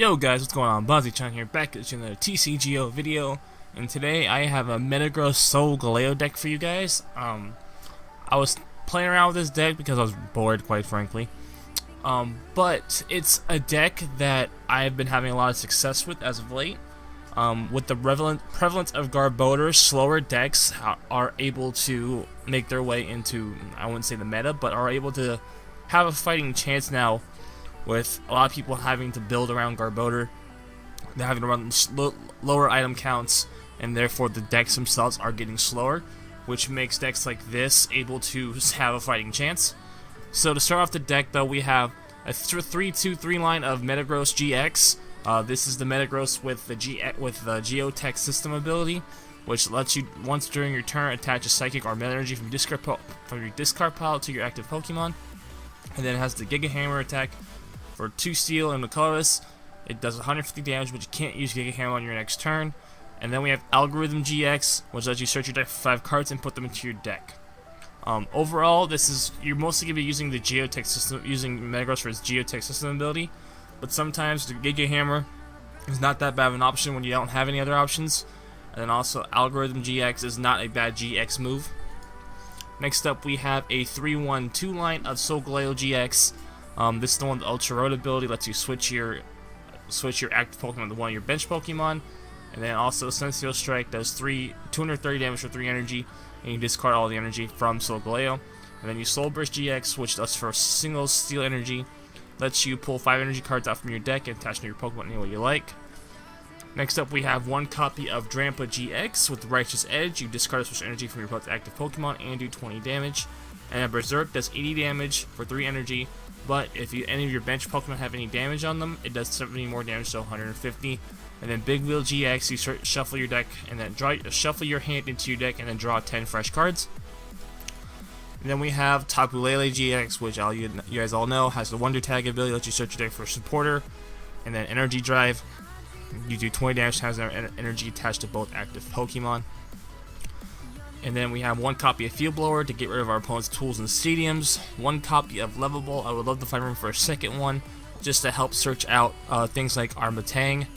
Yo guys, what's going on? Bozzy-chan here, back at another TCGO video, and today I have a Metagross Solgaleo deck for you guys. I was playing around with this deck because I was bored, quite frankly. But it's a deck that I've been having a lot of success with as of late. With the prevalence of Garbodor, slower decks are able to make their way into, I wouldn't say the meta, but are able to have a fighting chance now. With a lot of people having to build around Garbodor, they're having to run lower item counts, and therefore the decks themselves are getting slower, which makes decks like this able to have a fighting chance. So to start off the deck, though, we have a 3-2-3 line of Metagross GX. This is the Metagross with the Geotech system ability, which lets you once during your turn attach a Psychic or Meta Energy from your discard pile to your active Pokemon, and then it has the Giga Hammer attack. For 2 steel and the colorless, it does 150 damage, but you can't use Giga Hammer on your next turn. And then we have Algorithm GX, which lets you search your deck for 5 cards and put them into your deck. Overall, you're mostly going to be using the Geotech system, using Metagross for its Geotech system ability, but sometimes the Giga Hammer is not that bad of an option when you don't have any other options. And then also, Algorithm GX is not a bad GX move. Next up, we have a 3-1-2 line of Solgaleo-GX. This is the one with the Ultra Road ability, lets you switch your active Pokemon to one of your bench Pokemon, and then also Sensitive Strike does 230 damage for 3 energy, and you discard all the energy from Solgaleo. And then you Soul Burst GX, which does for single steel energy, lets you pull 5 energy cards out from your deck and attach to your Pokemon any way you like. Next up, we have 1 copy of Drampa-GX with Righteous Edge. You discard a special energy from your opponent's active Pokemon and do 20 damage. And a Berserk does 80 damage for 3 energy. But if any of your bench Pokemon have any damage on them, it does 70 more damage, so 150. And then Big Wheel GX, you shuffle your deck and then shuffle your hand into your deck and then draw 10 fresh cards. And then we have Tapu Lele-GX, which you guys all know has the Wonder Tag ability, lets you search your deck for a supporter. And then Energy Drive, you do 20 damage times their energy attached to both active Pokemon. And then we have 1 copy of Field Blower to get rid of our opponent's tools and stadiums. 1 copy of Level Ball. I would love to find room for a second one, just to help search out things like our Metang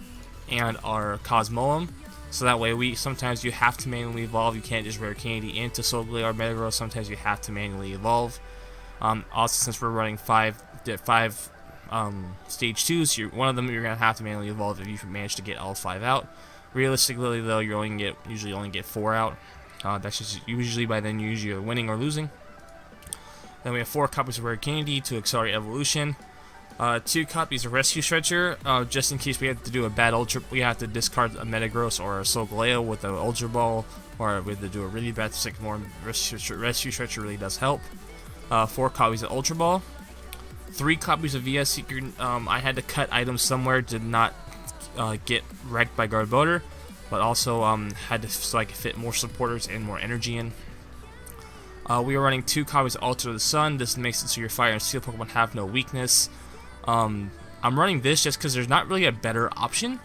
and our Cosmoem. So that way, sometimes you have to manually evolve. You can't just Rare Candy into Solgaleo or Metagross. Sometimes you have to manually evolve. Also, since we're running 5 stage 2s, one of them you're gonna have to manually evolve if you manage to get all 5 out. Realistically, though, you usually only get 4 out. That's just usually by then you're usually winning or losing. Then we have 4 copies of Rare Candy to accelerate evolution. 2 copies of Rescue Stretcher, just in case we have to do a bad Ultra. We have to discard a Metagross or a Solgaleo with an Ultra Ball, or we have to do a really bad Sycamore. Rescue Stretcher really does help. 4 copies of Ultra Ball. 3 copies of VS Seeker. I had to cut items somewhere to not get wrecked by Garbodor. But also had to so I could fit more supporters and more energy in. We are running 2 copies of Alter the Sun. This makes it so your Fire and Steel Pokemon have no weakness. I'm running this just because there's not really a better option.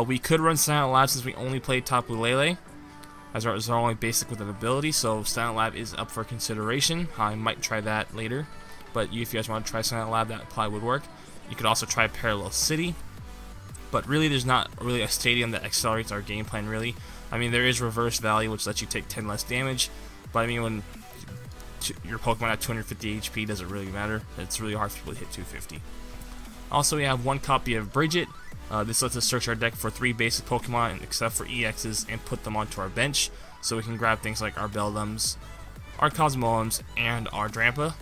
We could run Silent Lab since we only played Tapu Lele, as our only basic with an ability, so Silent Lab is up for consideration. I might try that later, but if you guys want to try Silent Lab, that probably would work. You could also try Parallel City. But really, there's not really a stadium that accelerates our game plan, really. I mean, there is Reverse Valley, which lets you take 10 less damage. But I mean, when your Pokemon at 250 HP, doesn't really matter. It's really hard for people to hit 250. Also, we have 1 copy of Brigette. This lets us search our deck for 3 basic Pokemon, except for EXs, and put them onto our bench. So we can grab things like our Beldums, our Cosmoems, and our Drampa,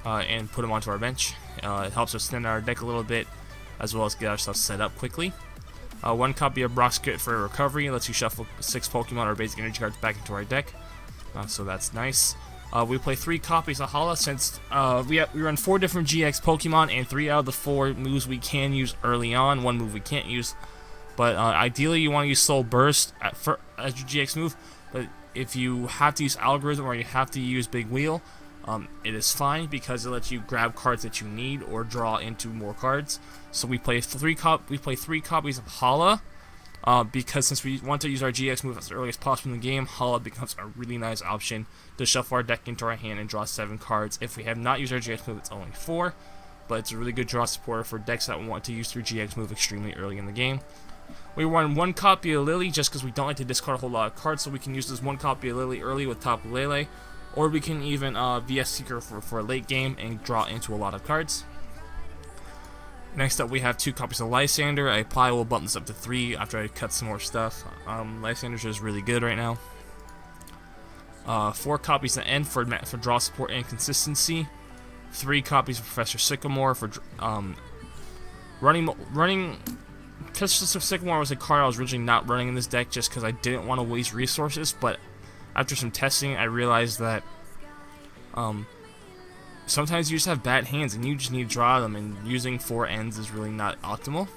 and put them onto our bench. It helps us thin our deck a little bit, as well as get ourselves set up quickly. 1 copy of Brock's Kit for recovery, lets you shuffle 6 Pokemon or basic energy cards back into our deck, so that's nice. We play 3 copies of Hala since we run 4 different GX Pokemon, and 3 out of the 4 moves we can use early on, 1 move we can't use. But ideally you want to use Soul Burst as your GX move, but if you have to use Algorithm or you have to use Big Wheel, it is fine because it lets you grab cards that you need or draw into more cards. So we play 3 copies of Hala because since we want to use our GX move as early as possible in the game, Hala becomes a really nice option to shuffle our deck into our hand and draw 7 cards. If we have not used our GX move, it's only 4. but it's a really good draw supporter for decks that want to use their GX move extremely early in the game. We run one copy of Lily just because we don't like to discard a whole lot of cards, so we can use this one copy of Lily early with Tapu Lele, or we can even VS Seeker for a late game and draw into a lot of cards. Next up, we have 2 copies of Lysandre. I probably will bump this up to 3 after I cut some more stuff. Lysandre's just really good right now. 4 copies of N for draw support and consistency. 3 copies of Professor Sycamore for running. Professor Sycamore was a card I was originally not running in this deck just because I didn't want to waste resources, but after some testing, I realized that sometimes you just have bad hands and you just need to draw them, and using 4 ends is really not optimal.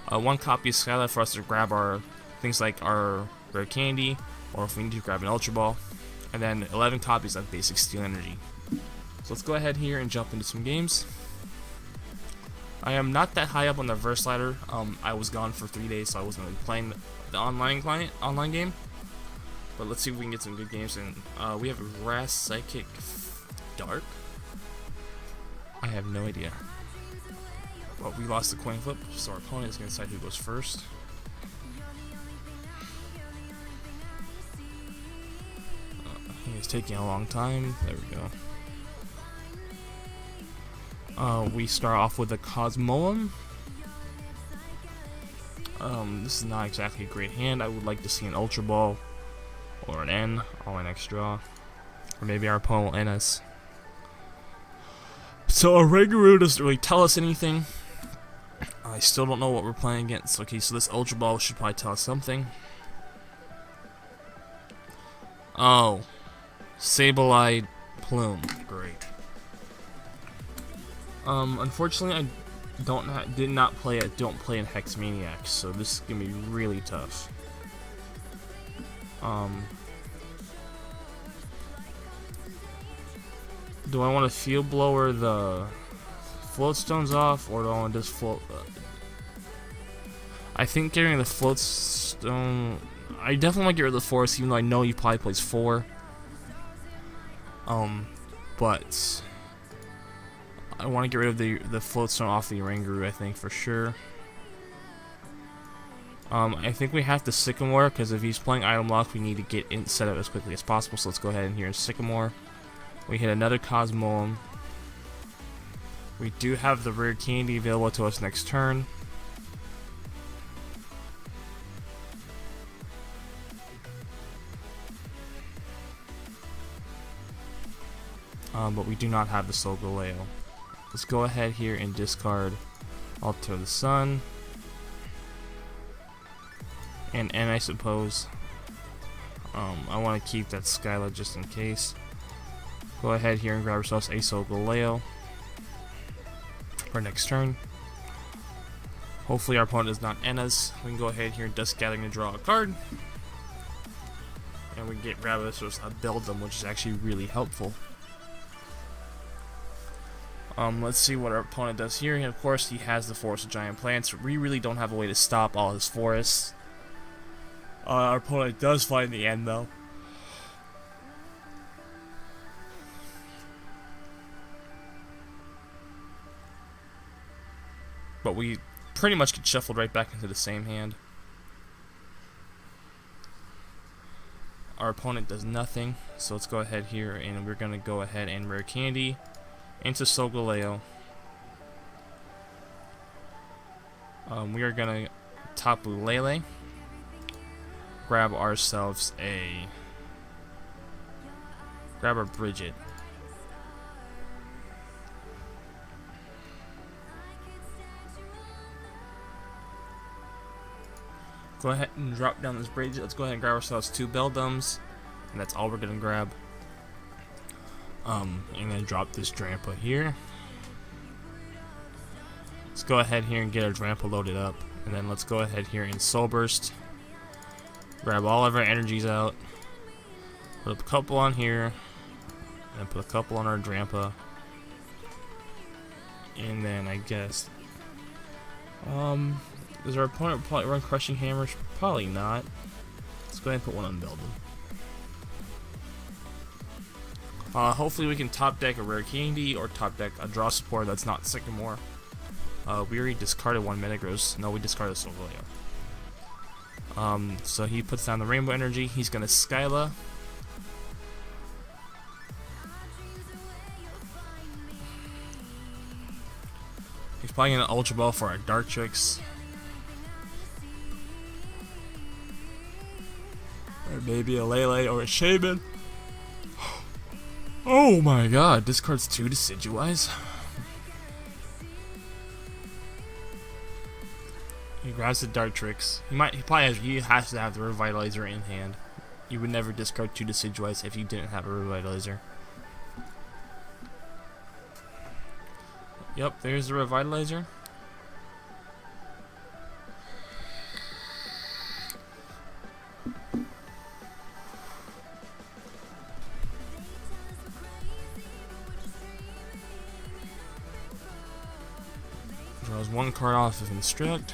1 copy of Skyla for us to grab our things like our Rare Candy, or if we need to grab an Ultra Ball, and then 11 copies of Basic Steel Energy. So let's go ahead here and jump into some games. I am not that high up on the Verse ladder. I was gone for 3 days, so I wasn't really playing the online game. But let's see if we can get some good games. And we have a Grass Psychic Dark. I have no idea. Well, we lost the coin flip, so our opponent is going to decide who goes first. He is taking a long time. There we go. We start off with a Cosmoem. This is not exactly a great hand. I would like to see an Ultra Ball or an N on my next draw. Or maybe our opponent will N us. So our Rangaroo doesn't really tell us anything. I still don't know what we're playing against. Okay, so this Ultra Ball should probably tell us something. Oh. Sableye Plume. Great. Unfortunately, I did not play it. Don't play in Hex Maniac, so this is gonna be really tough. Do I want to Field Blower the Float Stones off, or do I want to just float? I think getting the Float Stone. I definitely want to get rid of the Forest, even though I know he probably plays 4. But I want to get rid of the Float Stone off the Rangaroo, I think, for sure. I think we have to Sycamore, because if he's playing Item Lock, we need to get in set up as quickly as possible, so let's go ahead and here Sycamore. We hit another Cosmoem. We do have the Rare Candy available to us next turn. But we do not have the Solgaleo. Let's go ahead here and discard Alter the Sun. And N, I suppose. I want to keep that Skyla just in case. Go ahead here and grab ourselves a Solgaleo for next turn. Hopefully our opponent does not end us. We can go ahead here and Dust Gathering to draw a card. And we can grab ourselves a Beldum, which is actually really helpful. Let's see what our opponent does here. And of course, he has the Forest of Giant Plants. We really don't have a way to stop all his forests. Our opponent does find the end, though. But we pretty much get shuffled right back into the same hand. Our opponent does nothing, so let's go ahead here and we're going to go ahead and Rare Candy into Solgaleo. We are going to Tapu Lele, grab ourselves grab our Brigette. Go ahead and drop down this Brigette. Let's go ahead and grab ourselves 2 Beldums, and that's all we're gonna grab. I'm gonna drop this Drampa here. Let's go ahead here and get our Drampa loaded up, and then let's go ahead here and Soul Burst. Grab all of our energies out. Put a couple on here, and put a couple on our Drampa, and then I guess does our opponent probably run Crushing Hammers? Probably not. Let's go ahead and put one on Beldum. Hopefully we can top deck a Rare Candy or top deck a draw support that's not Sycamore. We already discarded one Metagross. No, we discarded Solgaleo. So he puts down the Rainbow Energy. He's gonna Skyla. He's probably gonna Ultra Ball for our Dark Tricks. Or maybe a Lele or a Shaman. Oh my god, discards 2 Decidueyes. He grabs the Dark Tricks. He has to have the Revitalizer in hand. You would never discard 2 Decidueyes if you didn't have a Revitalizer. Yep, there's the Revitalizer. Draws 1 card off of Instruct.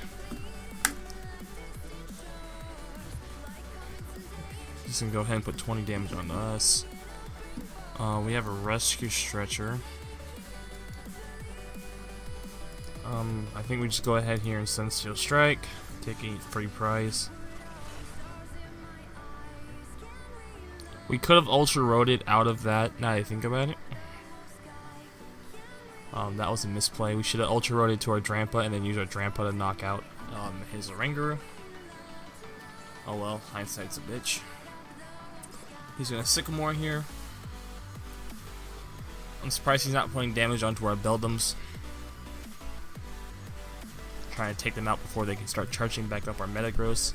He's gonna go ahead and put 20 damage on us. We have a Rescue Stretcher. I think we just go ahead here and send Steel Strike, take a free prize. We could have Ultra Roaded out of that, now that I think about it. That was a misplay. We should have Ultra Roaded to our Drampa and then use our Drampa to knock out his Oranguru. Oh well, hindsight's a bitch. He's gonna Sycamore here. I'm surprised he's not putting damage onto our Beldums. Trying to take them out before they can start charging back up our Metagross.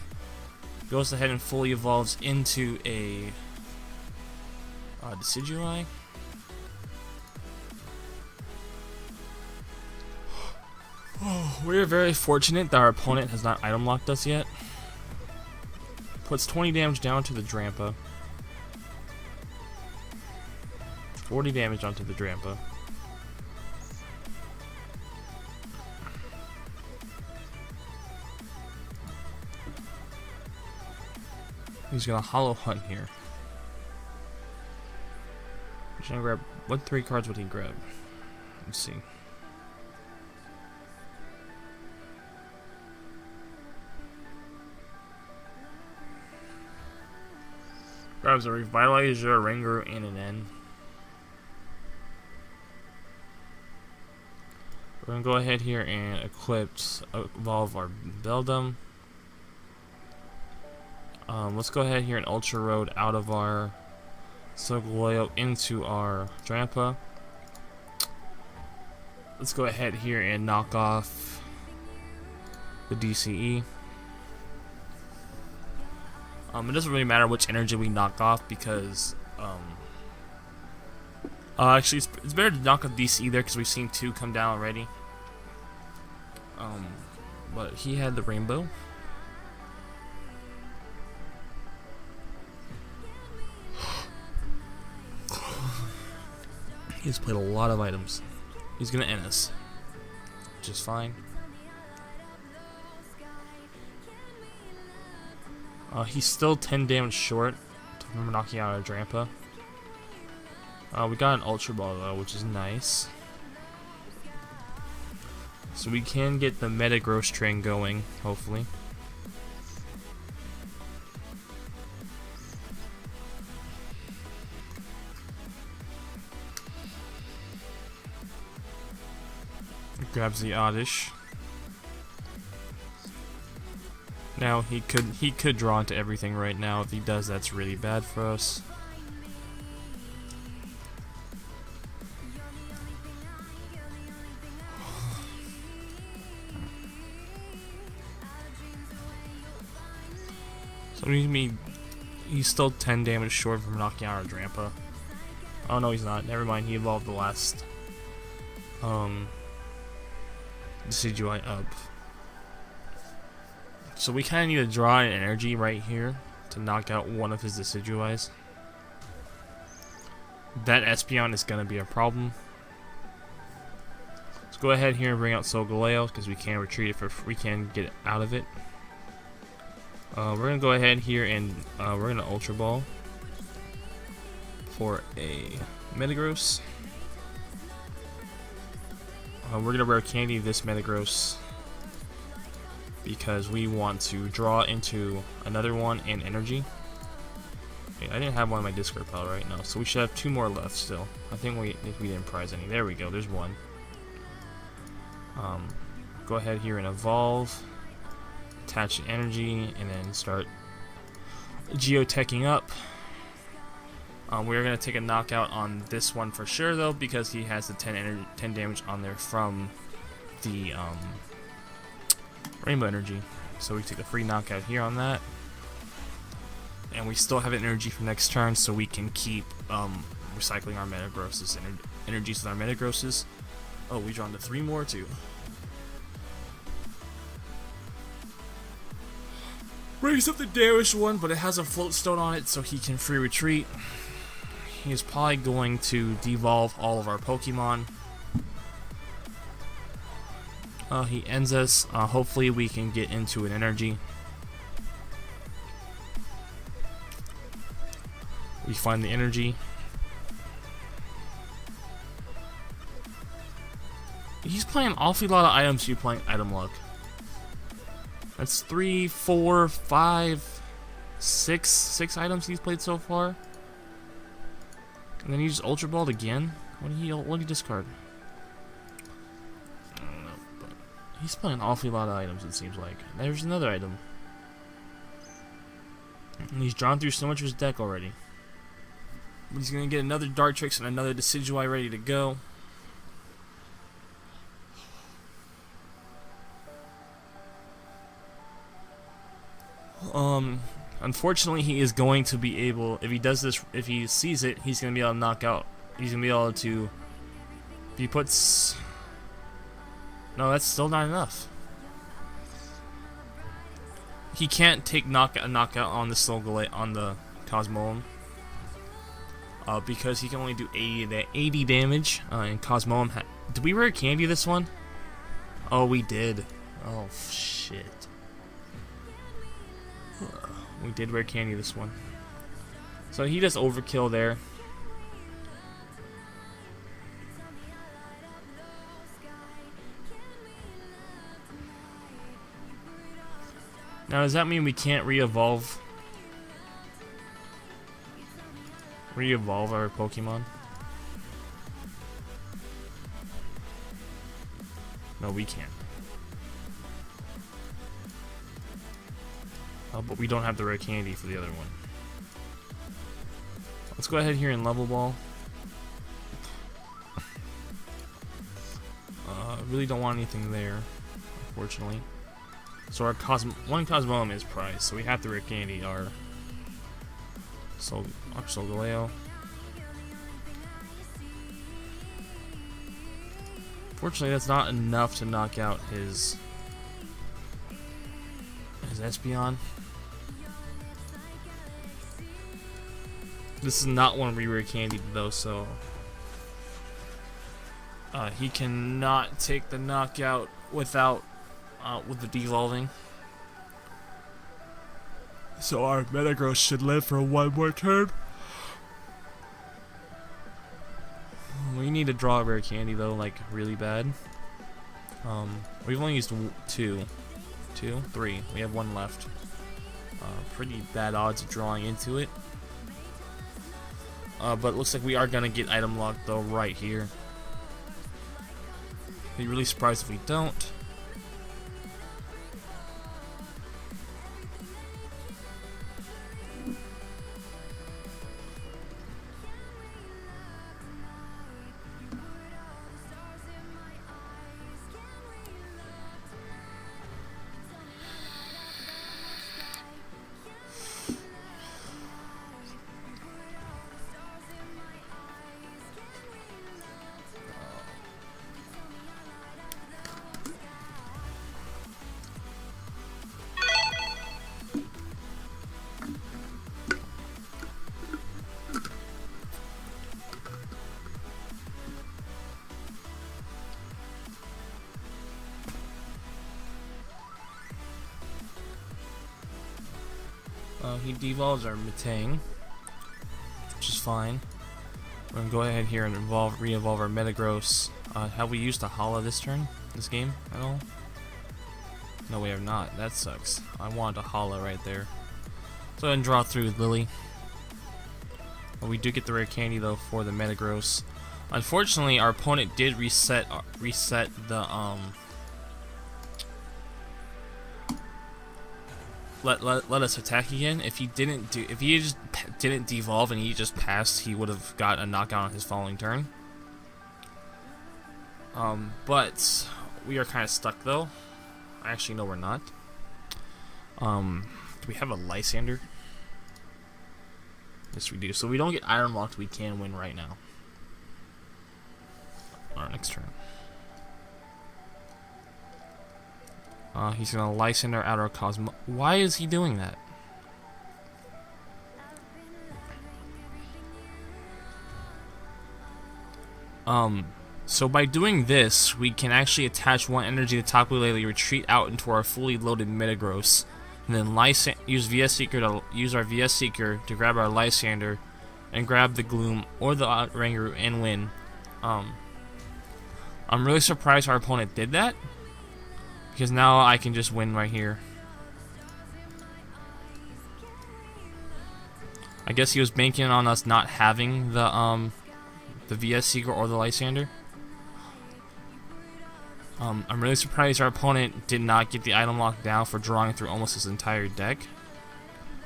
Goes ahead and fully evolves into a Decidueye. Oh, we're very fortunate that our opponent has not item locked us yet. Puts 20 damage down to the Drampa. 40 damage onto the Drampa. He's gonna Hollow Hunt here. He's gonna grab, what 3 cards would he grab? Let's see. Grabs a Revitalizer, a Oranguru, and an N. We're gonna go ahead here and evolve our Beldum. Let's go ahead here and Ultra Road out of our Solgaleo into our Drampa. Let's go ahead here and knock off the DCE. It doesn't really matter which energy we knock off because actually it's better to knock off DCE there because we've seen 2 come down already. But he had the Rainbow. He's played a lot of items. He's gonna end us, which is fine. He's still 10 damage short from knocking out our Drampa. We got an Ultra Ball though, which is nice. So we can get the Metagross train going, hopefully. Grabs the Oddish. Now he could draw into everything right now. If he does, that's really bad for us. So he's still 10 damage short from knocking out our Drampa. Oh no, he's not. Never mind. He evolved the last Decidueye up. So we kind of need to draw an energy right here to knock out one of his Decidueyes. That Espeon is going to be a problem. Let's go ahead here and bring out Solgaleo because we can retreat it we can get out of it. We're going to go ahead here and we're going to Ultra Ball. for a Metagross. We're gonna Rare Candy this Metagross because we want to draw into another one and energy. Okay, I didn't have one in my discard pile right now, so we should have 2 more left still. I think we didn't prize any. There we go. There's one. Go ahead here and evolve, attach energy, and then start geoteching up. We're going to take a knockout on this one for sure, though, because he has the 10 damage on there from the Rainbow Energy. So we take a free knockout here on that. And we still have energy for next turn, so we can keep recycling our Metagrosses and energies with our Metagrosses. Oh, we drawn to 3 more, too. Brings up the damaged one, but it has a float stone on it, so he can free retreat. He's probably going to devolve all of our Pokemon. He ends us. Hopefully we can get into an energy. We find the energy. He's playing an awfully lot of items. You're playing item luck. That's 3, 4, 5, 6 items he's played so far. And then he just Ultra Balled again. What did he discard? I don't know, but he's playing an awfully lot of items, it seems like. There's another item. And he's drawn through so much of his deck already. But he's gonna get another Dartrix and another Decidueye ready to go. Unfortunately, he is going to be able, if he does this, if he sees it, he's going to be able to knock out. He's going to be able to, if he puts, no, that's still not enough. He can't take a knockout on the Solgaleo, on the Cosmoem, because he can only do 80 damage, and Cosmoem did we Rare Candy this one? Oh, we did. Oh, shit. We did Rare Candy this one. So he does overkill there. Now does that mean we can't re-evolve our Pokemon? No, we can't. But we don't have the Rare Candy for the other one. Let's go ahead here and Level Ball. Really don't want anything there, unfortunately. So our one Cosmoem is prized, so we have to Rare Candy our Solgaleo. Fortunately, that's not enough to knock out his Espeon. This is not one we Rare Candied though, so he cannot take the knockout without with the devolving. So our Metagross should live for 1 more turn. We need to draw a Rare Candy though, like really bad. We've only used 3. We have 1 left. Pretty bad odds of drawing into it. But it looks like we are gonna get item lock though right here. Be really surprised if we don't. He devolves our Metang, which is fine. We're gonna go ahead here and re-evolve our Metagross. Have we used a Hala this turn, this game at all? No, we have not. That sucks. I wanted a Hala right there. So and draw through with Lily. But we do get the rare candy though for the Metagross. Unfortunately, our opponent did reset the let us attack again. If he just didn't devolve and he just passed, he would have got a knockout on his following turn. But we are kind of stuck though. Actually, no, we're not. Do we have a Lysandre? Yes, we do. So we don't get Iron Locked, we can win right now. Our next turn. He's gonna Lysandre out our Cosmo. Why is he doing that? So by doing this, we can actually attach one energy to Tapu Lele, retreat out into our fully loaded Metagross, and then use our VS Seeker to grab our Lysandre and grab the Gloom or the Rangaroo and win. I'm really surprised our opponent did that, because now I can just win right here. I guess he was banking on us not having the VS Seeker or the Lysandre. I'm really surprised our opponent did not get the item lock down for drawing through almost his entire deck.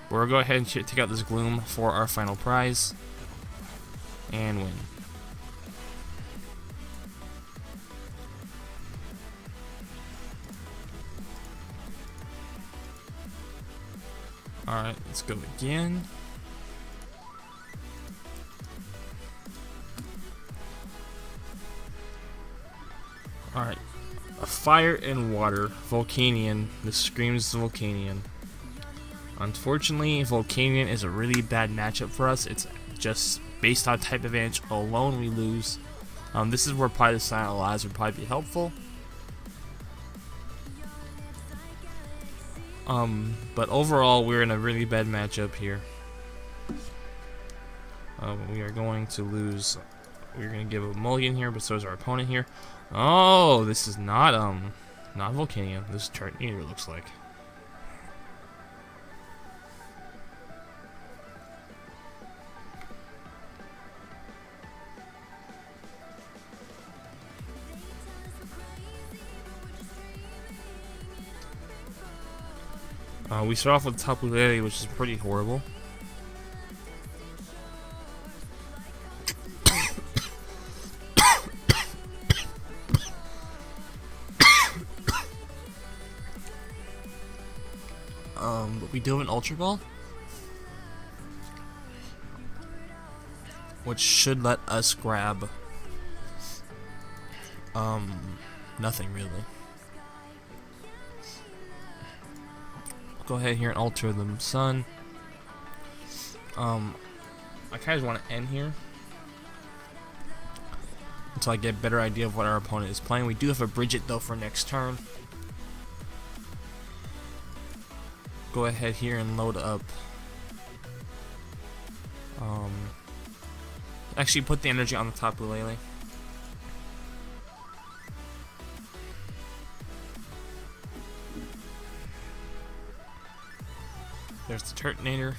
But we'll go ahead and take out this Gloom for our final prize and win. Alright, let's go again. Alright. A fire and water. Volcanion. This screams Volcanion. Unfortunately, Volcanion is a really bad matchup for us. It's just based on type advantage alone we lose. This is where probably the Silent Lies would probably be helpful. But overall, we're in a really bad matchup here. We are going to lose. We're going to give a mulligan here, but so is our opponent here. Oh, this is not Volcanion. This chart either looks like. We start off with Tapu Lele, which is pretty horrible. But we do have an Ultra Ball, which should let us grab nothing really. Go ahead here and alter the sun. I kind of want to end here until I get a better idea of what our opponent is playing. We do have a Brigette though for next turn. Go ahead here and load up. Actually, put the energy on the Tapu Lele. There's the Turtonator.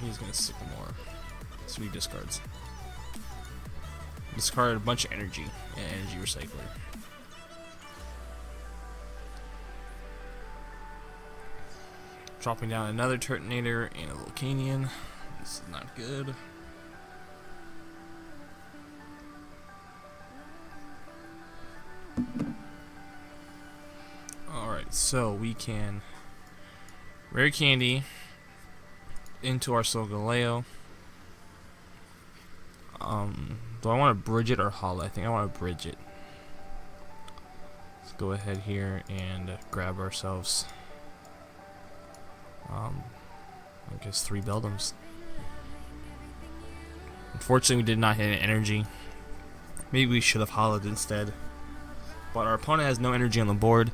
He's gonna Sycamore. So he discards. Discarded a bunch of energy and energy recycler. Dropping down another Turtonator and a Volcanion. This is not good. Alright, so we can Rare Candy into our Solgaleo. Do I want to Brigette or Hala? I think I want to Brigette. Let's go ahead here and grab ourselves I guess 3 Beldums. Unfortunately, we did not hit an energy. Maybe we should have Halaed instead. But our opponent has no energy on the board,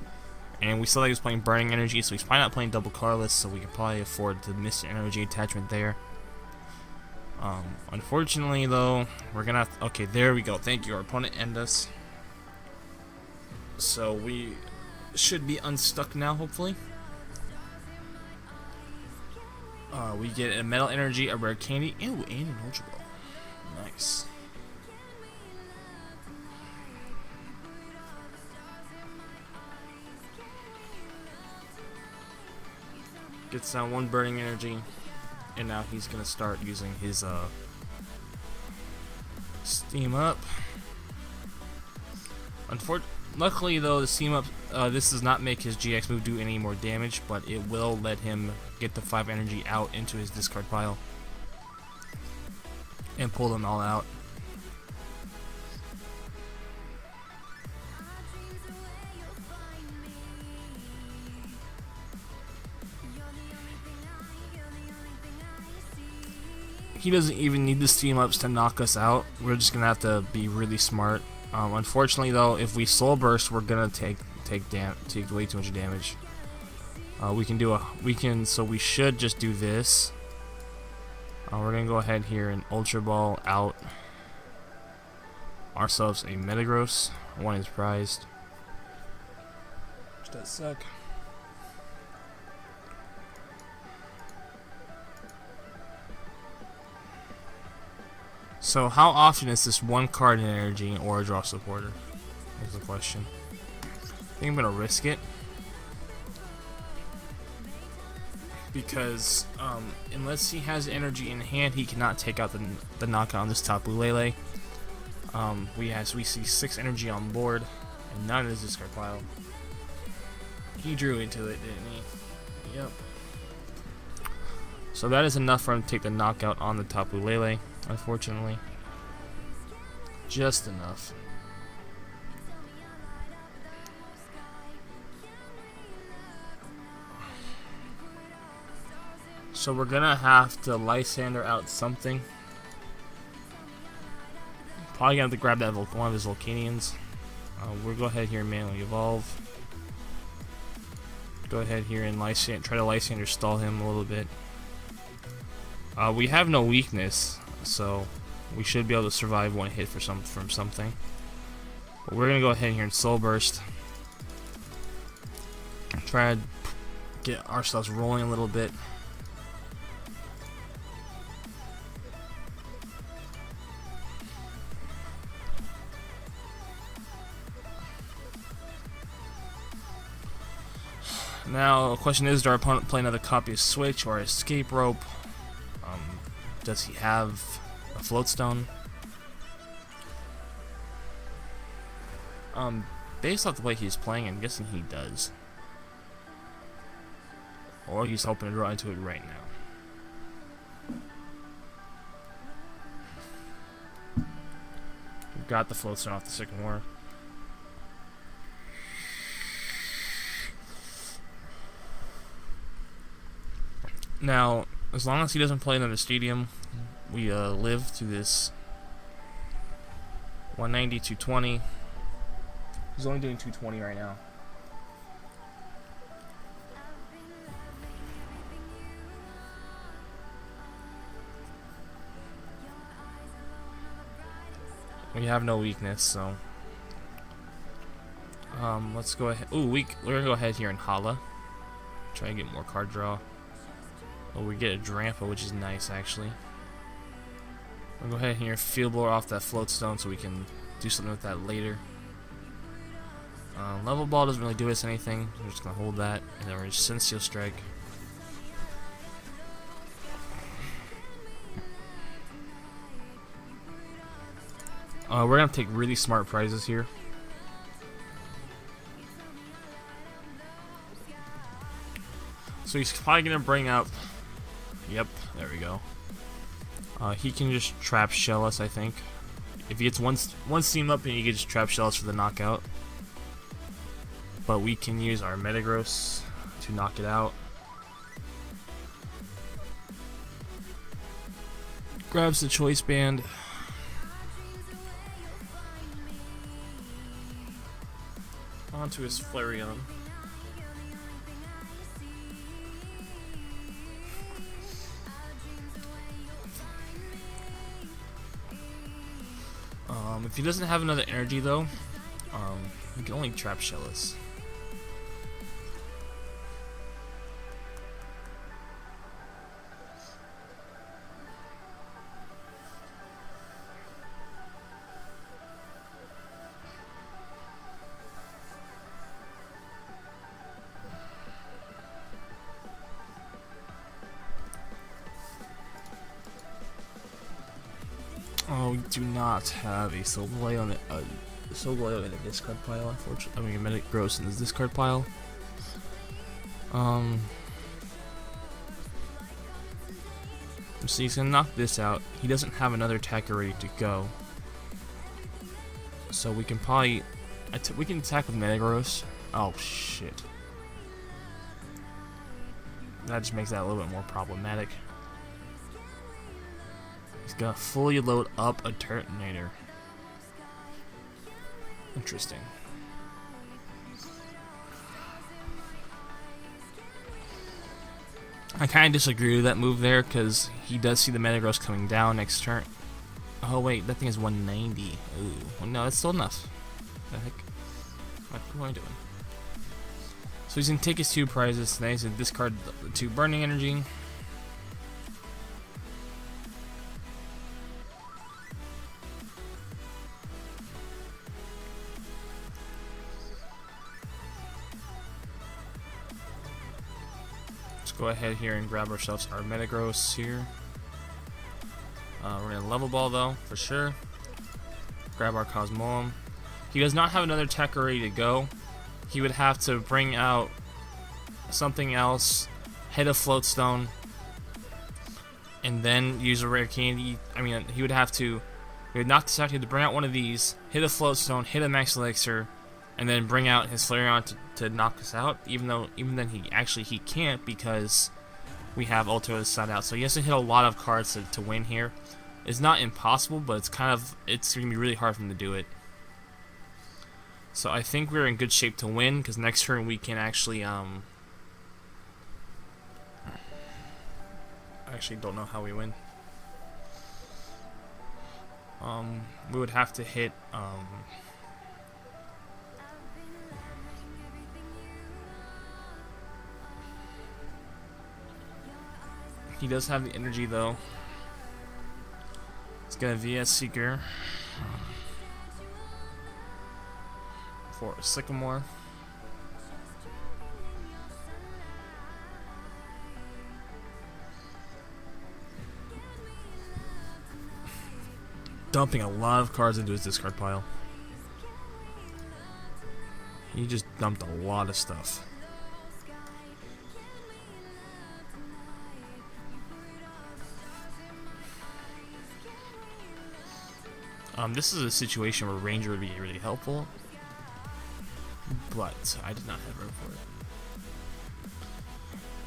and we saw that he was playing Burning Energy, so he's probably not playing double colorless, so we can probably afford to miss the energy attachment there. Unfortunately, though, we're gonna have to, okay, there we go. Thank you. Our opponent ended us, so we should be unstuck now, hopefully. We get a Metal Energy, a Rare Candy, ew, and an Ultra Ball. Nice. Gets down one Burning Energy, and now he's gonna start using his Steam Up. Luckily though, the Steam Up, this does not make his GX move do any more damage, but it will let him get the 5 energy out into his discard pile and pull them all out. He doesn't even need the Steam Ups to knock us out. We're just gonna have to be really smart. Unfortunately, though, if we Soul Burst, we're gonna take way too much damage. So we should just do this. We're gonna go ahead here and Ultra Ball out ourselves a Metagross. One is prized. Which does suck. So how often is this one card in energy or a draw supporter? Is the question. I think I'm gonna risk it because unless he has energy in hand, he cannot take out the knockout on this Tapu Lele. We see 6 energy on board and none in his discard pile. He drew into it, didn't he? Yep. So that is enough for him to take the knockout on the Tapu Lele. Unfortunately, just enough. So we're gonna have to Lysandre out something. Probably gonna have to grab that one of his Volcanions. We'll go ahead here and manually evolve. Go ahead here and try to Lysandre stall him a little bit. We have no weakness, so we should be able to survive one hit from something. But we're gonna go ahead here and Soul Burst. Try to get ourselves rolling a little bit. Now, the question is, does our opponent play another copy of Switch or Escape Rope? Does he have a Floatstone? Based off the way he's playing, I'm guessing he does. Or he's hoping to draw into it right now. We've got the Floatstone off the Sycamore. Now, as long as he doesn't play another stadium, we live to this 190, 220. He's only doing 220 right now. We have no weakness, so let's go ahead. Ooh, we're gonna go ahead here and Hala. Try to get more card draw. Oh, we get a Drampa, which is nice, actually. We'll go ahead here and Field Blower off that Floatstone so we can do something with that later. Level Ball doesn't really do us anything. We're just going to hold that, and then we're just Senseo Strike. We're going to take really smart prizes here. So he's probably going to bring up... Yep, there we go. He can just Trap Shell us, I think. If he gets one Steam Up, and he can just Trap Shell us for the knockout. But we can use our Metagross to knock it out. Grabs the Choice Band. onto his Flareon. If he doesn't have another energy though, he can only trap shell us. Oh, we do not have a Solgaleo in the discard pile, unfortunately. I mean, a Metagross in this discard pile. So he's gonna knock this out. He doesn't have another attacker ready to go, so we can probably we can attack with Metagross. Oh shit! That just makes that a little bit more problematic. He's gonna fully load up a Turtonator. Interesting. I kind of disagree with that move there because he does see the Metagross coming down next turn. Oh wait, that thing is 190. Ooh, well, no, that's still enough. The heck? What am I doing? So he's gonna take his 2 prizes. Now he's gonna discard the 2 burning energy. Go ahead here and grab ourselves our Metagross here. We're gonna level ball though, for sure. Grab our Cosmoem. He does not have another attacker ready to go. He would have to bring out something else, hit a Float Stone, and then use a Rare Candy. I mean, he would knock this out. He had to bring out one of these, hit a Float Stone, hit a Max Elixir, and then bring out his Flareon to knock us out. Even then he can't because we have Ultra Sun out. So he has to hit a lot of cards to win here. It's not impossible, but it's gonna be really hard for him to do it. So I think we're in good shape to win because next turn we can actually actually don't know how we win. We would have to hit he does have the energy though. It's gonna VS Seeker for a Sycamore. Dumping a lot of cards into his discard pile. He just dumped a lot of stuff. This is a situation where Ranger would be really helpful, but I did not have room for it.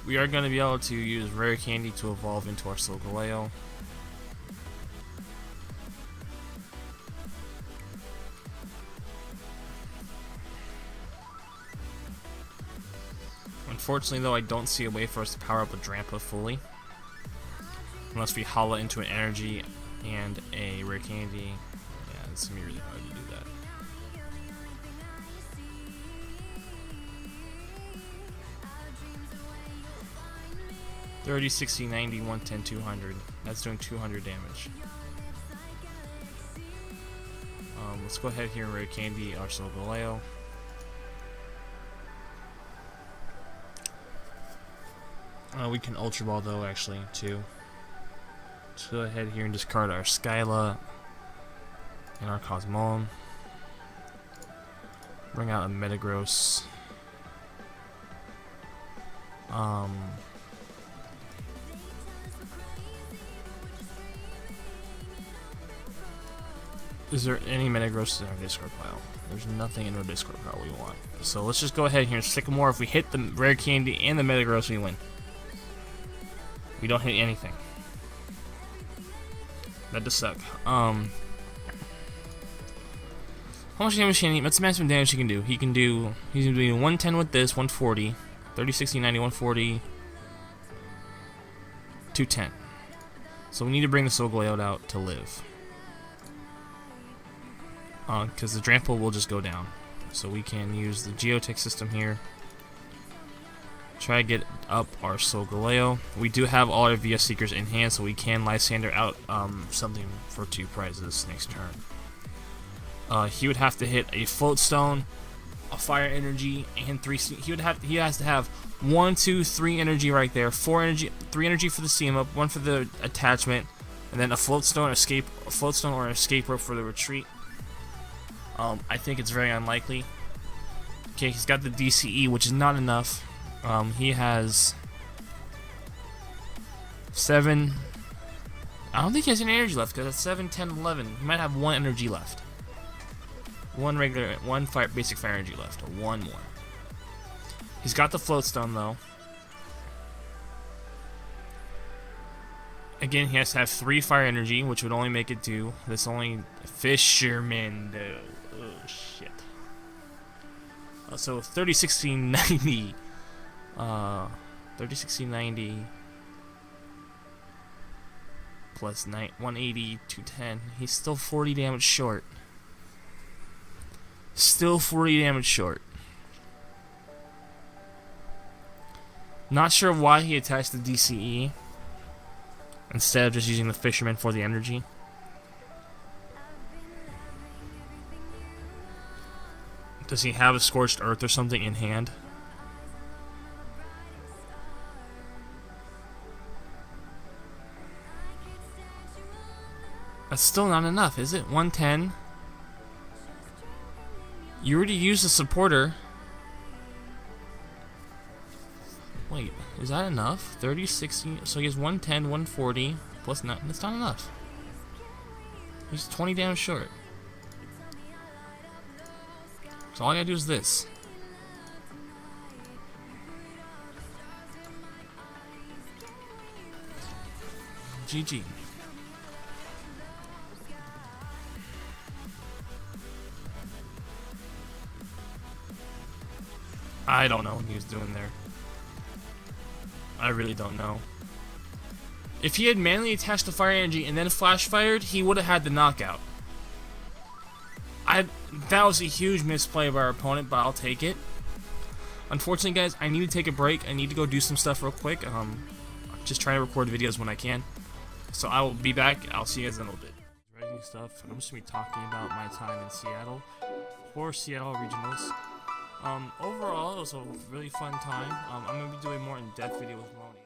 We are going to be able to use Rare Candy to evolve into our Solgaleo. Unfortunately though, I don't see a way for us to power up a Drampa fully. Unless we Hala into an energy and a Rare Candy. Yeah, it's going to be really hard to do that. $30, $60, $90, $110, $200. That's doing 200 damage. Let's go ahead here and Rare Candy our Solgaleo. We can Ultra Ball though, actually, too. Let's go ahead here and discard our Skyla and our Cosmoem. Bring out a Metagross. Is there any Metagross in our discard pile? There's nothing in our discard pile we want. So let's just go ahead here and Sycamore. If we hit the Rare Candy and the Metagross, we win. We don't hit anything. That does suck. How much damage can he? What's the maximum damage he can do? He's gonna do 110 with this, 140, 30, 60, 90, 140, 210. So we need to bring the Solgaleo out to live. Because the Drampa will just go down. So we can use the Geotech system here. Try to get up our Solgaleo. We do have all our VS Seekers in hand, so we can Lysandre out something for 2 prizes next turn. He would have to hit a Float Stone, a Fire Energy, and 3. He has to have 1, 2, 3 energy right there. 4 energy, 3 energy for the CM up, 1 for the attachment, and then a Float Stone, or an Escape Rope for the retreat. I think it's very unlikely. Okay, he's got the DCE, which is not enough. He has 7. I don't think he has any energy left because it's 7, 10, 11. He might have 1 energy left. 1 basic fire energy left, or 1 more. He's got the Float Stone though. Again, he has to have 3 fire energy, which would only make it do this. Only Fisherman though. Oh shit. So 30, 60, 90. 30, 60, 90 plus 180, 210. He's still 40 damage short. Still 40 damage short. Not sure why he attached the DCE instead of just using the Fisherman for the energy. Does he have a Scorched Earth or something in hand? That's still not enough, is it? 110. You already used the supporter. Wait, is that enough? 30, 60. So he has 110, 140 plus 9. That's not enough. He's 20 damage short. So all I gotta do is this. GG. I don't know what he was doing there. I really don't know. If he had manually attached the fire energy and then flash fired, he would have had the knockout. That was a huge misplay by our opponent, but I'll take it. Unfortunately, guys, I need to take a break. I need to go do some stuff real quick. Just trying to record videos when I can. So I will be back. I'll see you guys in a little bit. Writing stuff. I'm just going to be talking about my time in Seattle for Seattle Regionals. Overall, it was a really fun time. I'm going to be doing more in-depth video with Moni.